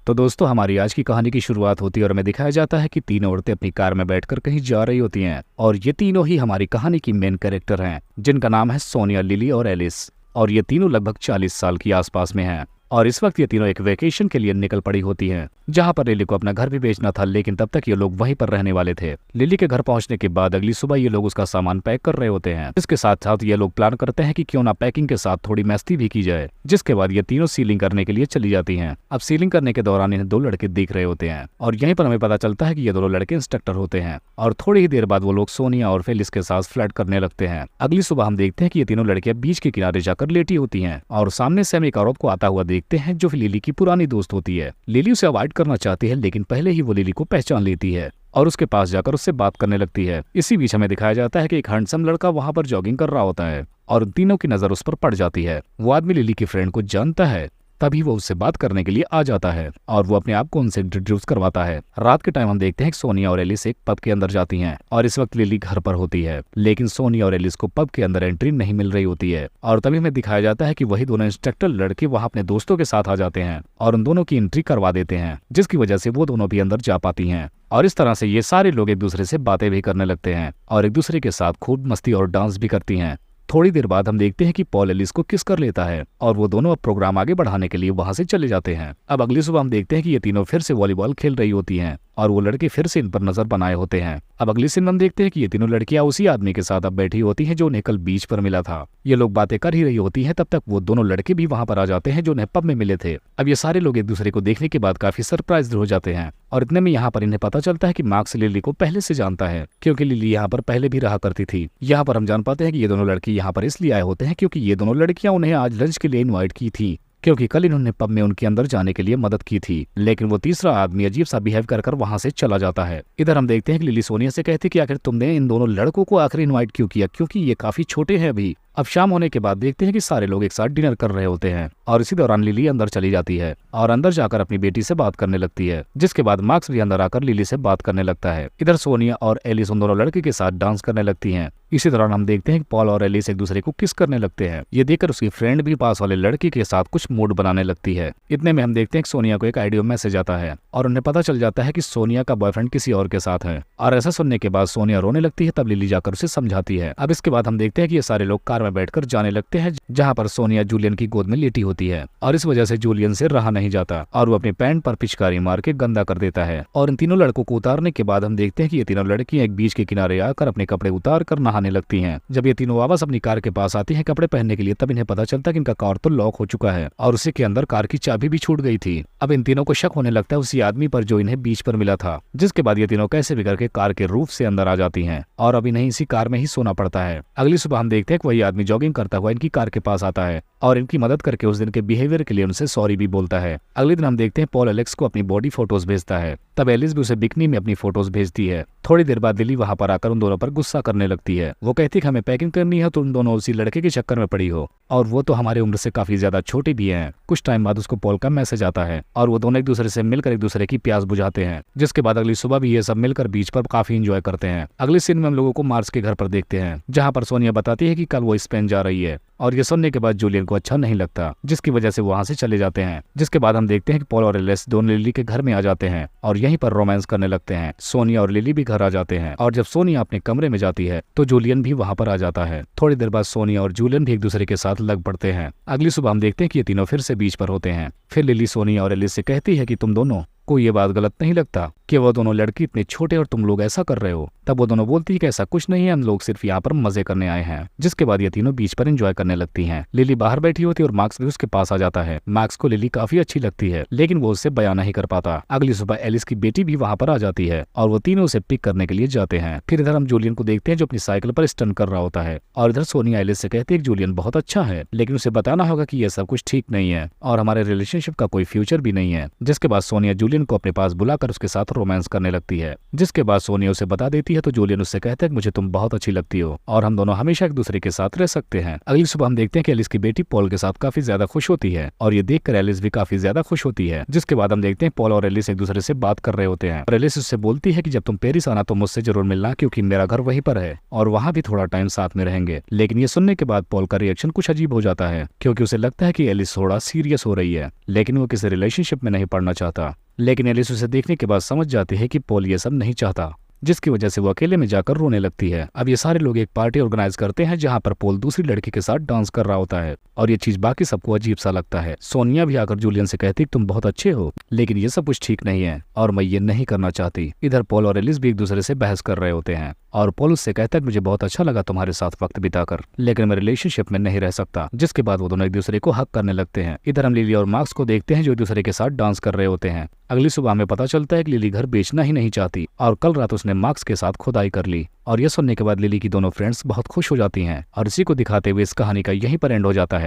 तो दोस्तों, हमारी आज की कहानी की शुरुआत होती है और हमें दिखाया जाता है कि तीनों औरतें अपनी कार में बैठकर कहीं जा रही होती हैं और ये तीनों ही हमारी कहानी की मेन कैरेक्टर हैं, जिनका नाम है सोनिया, लिली और एलिस। और ये तीनों लगभग 40 साल की आसपास में हैं और इस वक्त ये तीनों एक वेकेशन के लिए निकल पड़ी होती हैं, जहां पर लिली को अपना घर भी बेचना था, लेकिन तब तक ये लोग वहीं पर रहने वाले थे। लिली के घर पहुंचने के बाद अगली सुबह ये लोग उसका सामान पैक कर रहे होते हैं। इसके साथ साथ ये लोग प्लान करते हैं कि क्यों ना पैकिंग के साथ थोड़ी मस्ती भी की जाए, जिसके बाद ये तीनों सीलिंग करने के लिए चली जाती हैं। अब सीलिंग करने के दौरान इन्हें दो लड़के दिख रहे होते हैं और यहीं पर हमें पता चलता है कि ये दोनों लड़के इंस्ट्रक्टर होते हैं और थोड़ी ही देर बाद वो लोग सोनिया और फेलिस के साथ फ्लर्ट करने लगते हैं। अगली सुबह हम देखते हैं कि ये तीनों लड़कियां बीच के किनारे जाकर लेटी होती हैं और सामने से हम एक औरत को आता हुआ देखते हैं जो लिली की पुरानी दोस्त होती है। लिली उसे अवॉइड करना चाहती है, लेकिन पहले ही वो लिली को पहचान लेती है और उसके पास जाकर उससे बात करने लगती है। इसी बीच हमें दिखाया जाता है कि एक हैंडसम लड़का वहां पर जॉगिंग कर रहा होता है और तीनों की नजर उस पर पड़ जाती है। वो आदमी लिली की फ्रेंड को जानता है, तभी वो उससे बात करने के लिए आ जाता है और वो अपने आप को उनसे इंट्रोड्यूस करवाता है। रात के टाइम हम देखते हैं कि सोनिया और एलिस एक पब के अंदर जाती हैं और इस वक्त लिली घर पर होती है, लेकिन सोनिया और एलिस को पब के अंदर एंट्री नहीं मिल रही होती है और तभी हमें दिखाया जाता है कि वही दोनों इंस्ट्रक्टर लड़के वहां अपने दोस्तों के साथ आ जाते हैं और उन दोनों की एंट्री करवा देते हैं, जिसकी वजह से वो दोनों भी अंदर जा पाती हैं। और इस तरह से ये सारे लोग एक दूसरे से बातें भी करने लगते हैं और एक दूसरे के साथ खूब मस्ती और डांस भी करती हैं। थोड़ी देर बाद हम देखते हैं कि पॉल एलिस को किस कर लेता है और वो दोनों अब प्रोग्राम आगे बढ़ाने के लिए वहां से चले जाते हैं। अब अगली सुबह हम देखते हैं कि ये तीनों फिर से वॉलीबॉल खेल रही होती हैं और वो लड़के फिर से इन पर नजर बनाए होते हैं। अब अगली सीन में हम देखते हैं कि ये तीनों लड़कियां उसी आदमी के साथ अब बैठी होती हैं जो उन्हें कल बीच पर मिला था। ये लोग बातें कर ही रही होती हैं, तब तक वो दोनों लड़के भी वहां पर आ जाते हैं जो उन्हें पब में मिले थे। अब ये सारे लोग एक दूसरे को देखने के बाद काफी सरप्राइज हो जाते हैं और इतने में यहाँ पर इन्हें पता चलता है कि मार्क्स लिली को पहले से जानता है, क्योंकि लिली यहाँ पर पहले भी रहा करती थी। यहाँ पर हम जान पाते हैं कि ये दोनों लड़के यहाँ पर इसलिए आए होते हैं क्योंकि ये दोनों लड़कियां उन्हें आज लंच के लिए इन्वाइट की थी, क्योंकि कल इन्होंने पब में उनके अंदर जाने के लिए मदद की थी, लेकिन वो तीसरा आदमी अजीब सा बिहेव कर वहां से चला जाता है। इधर हम देखते हैं कि लिली सोनिया से कहती कि आखिर तुमने इन दोनों लड़कों को आखिर इनवाइट क्यों किया, क्योंकि ये काफी छोटे हैं अभी। अब शाम होने के बाद देखते हैं कि सारे लोग एक साथ डिनर कर रहे होते हैं और इसी दौरान लिली अंदर चली जाती है और अंदर जाकर अपनी बेटी से बात करने लगती है, जिसके बाद मार्क्स भी अंदर आकर लिली से बात करने लगता है। इधर सोनिया और एलिस उन दोनों लड़के के साथ डांस करने लगती हैं। इसी दौरान हम देखते हैं कि पॉल और एलिस एक दूसरे को किस करने लगते हैं। ये देखकर उसकी फ्रेंड भी पास वाले लड़के के साथ कुछ मूड बनाने लगती है। इतने में हम देखते हैं कि सोनिया को एक ऑडियो मैसेज आता है और उन्हें पता चल जाता है कि सोनिया का बॉयफ्रेंड किसी और के साथ है और ऐसा सुनने के बाद सोनिया रोने लगती है। तब लिली जाकर उसे समझाती है। अब इसके बाद हम देखते हैं कि ये सारे लोग कार में बैठकर जाने लगते हैं, जहाँ पर सोनिया जूलियन की गोद में लेटी होती है और इस वजह से जूलियन से रहा नहीं जाता और वो अपने पैंट पर पिचकारी मार के गंदा कर देता है। और इन तीनों लड़कों को उतारने के बाद हम देखते हैं कि ये तीनों लड़कियां एक बीच के किनारे आकर अपने कपड़े उतार कर नहाने लगती हैं। जब ये तीनों वापस अपनी कार के पास आती हैं कपड़े पहनने के लिए, तब इन्हें पता चलता है कि इनका कार तो लॉक हो चुका है और उसी के अंदर कार की चाबी भी छूट गई थी। अब इन तीनों को शक होने लगता है उसी आदमी पर जो इन्हें बीच पर मिला था, जिसके बाद ये तीनों कैसे भी करके कार के रूफ से अंदर आ जाती हैं और अब इन्हें इसी कार में ही सोना पड़ता है। अगली सुबह हम देखते हैं कि वही आदमी जॉगिंग करता हुआ इनकी कार के पास आता है और इनकी मदद करके उस दिन के बिहेवियर के लिए उनसे सॉरी भी बोलता है। अगले दिन हम देखते हैं पॉल एलेक्स को अपनी बॉडी फोटोज भेजता है, तब एलिस भी उसे बिकनी में अपनी फोटोज भेजती है। थोड़ी देर बाद लिली वहां पर आकर उन दोनों पर गुस्सा करने लगती है। वो कहती है कि हमें पैकिंग करनी है, तुम दोनों उसी लड़के के चक्कर में पड़ी हो और वो तो हमारे उम्र से काफी ज्यादा छोटे भी हैं। कुछ टाइम बाद उसको पॉल का मैसेज आता है और वो दोनों एक दूसरे से मिलकर एक दूसरे की प्यास बुझाते हैं, जिसके बाद अगली सुबह भी ये सब मिलकर बीच पर काफी इंजॉय करते हैं। अगले सीन में हम लोगों को मार्क्स के घर पर देखते हैं, जहाँ पर सोनिया बताती है कि कल वो स्पेन जा रही है और ये सुनने के बाद जूलियन को अच्छा नहीं लगता, जिसकी वजह से वहां से चले जाते हैं। जिसके बाद हम देखते हैं कि पॉल और एलिस दोनों लिली के घर में आ जाते हैं और यहीं पर रोमांस करने लगते हैं। सोनिया और लिली भी घर आ जाते हैं और जब सोनिया अपने कमरे में जाती है तो जूलियन भी वहां पर आ जाता है। थोड़ी देर बाद सोनिया और जूलियन भी एक दूसरे के साथ लग पड़ते हैं। अगली सुबह हम देखते हैं कि ये तीनों फिर से बीच पर होते हैं। फिर लिली सोनिया और एलिस से कहती है कि तुम दोनों को ये बात गलत नहीं लगता कि वो दोनों लड़की इतने छोटे और तुम लोग ऐसा कर रहे हो। तब वो दोनों बोलती है कि ऐसा कुछ नहीं है, हम लोग सिर्फ यहाँ पर मजे करने आए हैं। जिसके बाद ये तीनों बीच पर एंजॉय करने लगती हैं। लिली बाहर बैठी होती है और मार्क्स भी उसके पास आ जाता है। मार्क्स को लिली काफी अच्छी लगती है, लेकिन वो उससे बयान नहीं कर पाता। अगली सुबह एलिस की बेटी भी वहाँ पर आ जाती है और वो तीनों उसे पिक करने के लिए जाते हैं। फिर इधर हम जूलियन को देखते हैं जो अपनी साइकिल पर स्टंट कर रहा होता है और इधर सोनिया एलिस से कहती है कि जूलियन बहुत अच्छा है, लेकिन उसे बताना होगा कि ये सब कुछ ठीक नहीं है और हमारे रिलेशनशिप का कोई फ्यूचर भी नहीं है। जिसके बाद सोनिया जूलियन जूलियन को अपने पास बुलाकर उसके साथ रोमांस करने लगती है, जिसके बाद सोनिया उसे बता देती है। तो जूलियन उससे कहता है कि मुझे तुम बहुत अच्छी लगती हो और हम दोनों हमेशा एक दूसरे के साथ रह सकते हैं। अगली सुबह हम देखते हैं कि एलिस की बेटी पॉल के साथ काफी ज्यादा खुश होती है और ये देखकर एलिस भी काफी ज्यादा खुश होती है। जिसके बाद हम देखते हैं पॉल और एलिस एक दूसरे से बात कर रहे होते हैं और एलिस उससे बोलती है कि जब तुम पेरिस आना तो मुझसे जरूर मिलना, क्योंकि मेरा घर वहीं पर है और वहाँ भी थोड़ा टाइम साथ में रहेंगे। लेकिन ये सुनने के बाद पॉल का रिएक्शन कुछ अजीब हो जाता है, क्योंकि उसे लगता है कि एलिस थोड़ा सीरियस हो रही है, लेकिन वो किसी रिलेशनशिप में नहीं पड़ना चाहता। लेकिन एलिस उसे देखने के बाद समझ जाती है कि पॉल ये सब नहीं चाहता, जिसकी वजह से वो अकेले में जाकर रोने लगती है। अब ये सारे लोग एक पार्टी ऑर्गेनाइज करते हैं जहाँ पर पॉल दूसरी लड़की के साथ डांस कर रहा होता है और ये चीज बाकी सबको अजीब सा लगता है। सोनिया भी आकर जूलियन से कहती तुम बहुत अच्छे हो, लेकिन ये सब कुछ ठीक नहीं है और मैं ये नहीं करना चाहती। इधर पॉल और एलिस भी एक दूसरे से बहस कर रहे होते हैं और पॉल उससे कहता है मुझे बहुत अच्छा लगा तुम्हारे साथ वक्त बिताकर, लेकिन मैं रिलेशनशिप में नहीं रह सकता। जिसके बाद वो दोनों एक दूसरे को हक करने लगते हैं। इधर हम लिली और मार्क्स को देखते हैं जो एक दूसरे के साथ डांस कर रहे होते हैं। अगली सुबह हमें पता चलता है कि लिली घर बेचना ही नहीं चाहती और कल रात उसने मार्क्स के साथ खुदाई कर ली। और यह सुनने के बाद लिली की दोनों फ्रेंड्स बहुत खुश हो जाती हैं और इसी को दिखाते हुए इस कहानी का यहीं पर एंड हो जाता है।